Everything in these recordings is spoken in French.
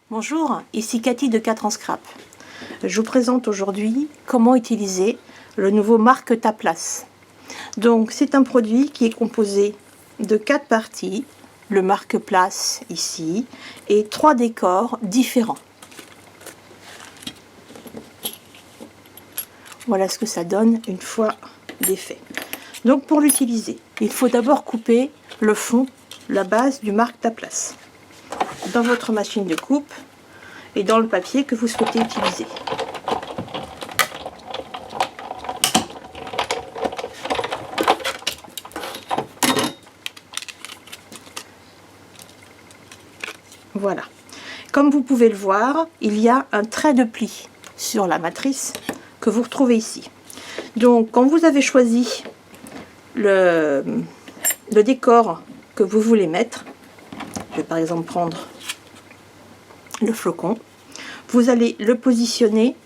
Bonjour, ici Cathy de 4 en Scrap. Je vous présente aujourd'hui comment utiliser le nouveau Marque ta place. Donc c'est un produit qui est composé de 4 parties, le marque-place ici et 3 décors différents. Voilà ce que ça donne une fois défait. Donc pour l'utiliser, il faut d'abord couper le fond, la base du Marque ta place dans votre machine de coupe et dans le papier que vous souhaitez utiliser. Voilà. Comme vous pouvez le voir, il y a un trait de pli sur la matrice que vous retrouvez ici. Donc quand vous avez choisi le décor que vous voulez mettre, je vais par exemple prendre le flocon, vous allez le positionner,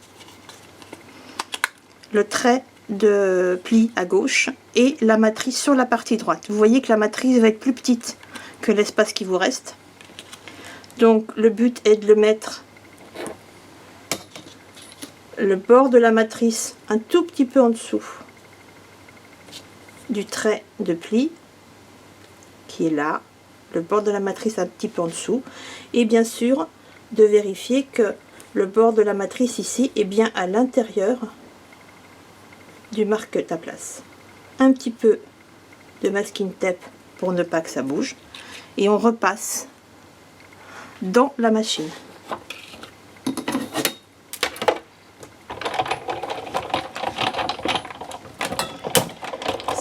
le trait de pli à gauche et la matrice sur la partie droite. Vous voyez que la matrice va être plus petite que l'espace qui vous reste. Donc le but est de le mettre le bord de la matrice un tout petit peu en dessous du trait de pli qui est là, le bord de la matrice un petit peu en dessous, et bien sûr de vérifier que le bord de la matrice ici est bien à l'intérieur du Marque ta place. Un petit peu de masking tape pour ne pas que ça bouge et on repasse dans la machine.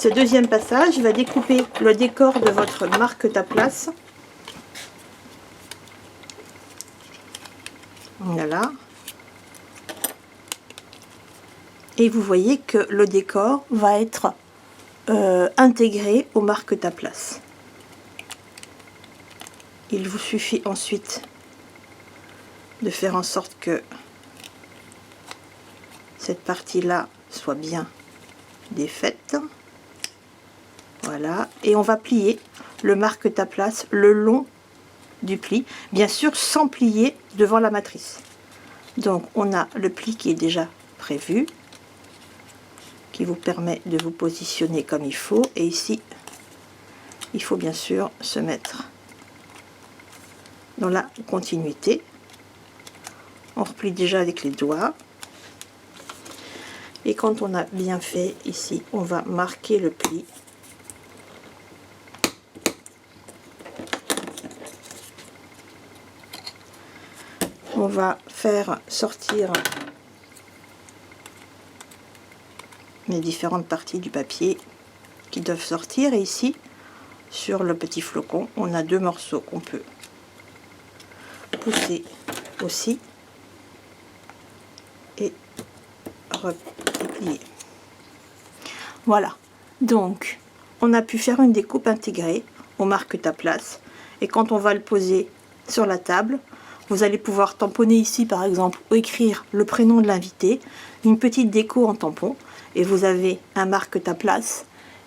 Ce deuxième passage va découper le décor de votre Marque ta place. Voilà. Et vous voyez que le décor va être intégré au Marque ta place. Il vous suffit ensuite de faire en sorte que cette partie-là soit bien défaite. Voilà. Et on va plier le Marque ta place le long du pli, bien sûr sans plier devant la matrice. Donc on a le pli qui est déjà prévu, qui vous permet de vous positionner comme il faut, et ici il faut bien sûr se mettre dans la continuité. On replie déjà avec les doigts et quand on a bien fait ici, on va marquer le pli. On va faire sortir les différentes parties du papier qui doivent sortir, et ici sur le petit flocon on a 2 morceaux qu'on peut pousser aussi et replier. Voilà, donc on a pu faire une découpe intégrée au Marque ta place, et quand on va le poser sur la table, vous allez pouvoir tamponner ici par exemple ou écrire le prénom de l'invité, une petite déco en tampon, et vous avez un Marque ta place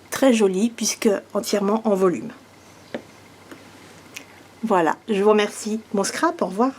très joli puisque entièrement en volume. Voilà, je vous remercie. Bon scrap, au revoir.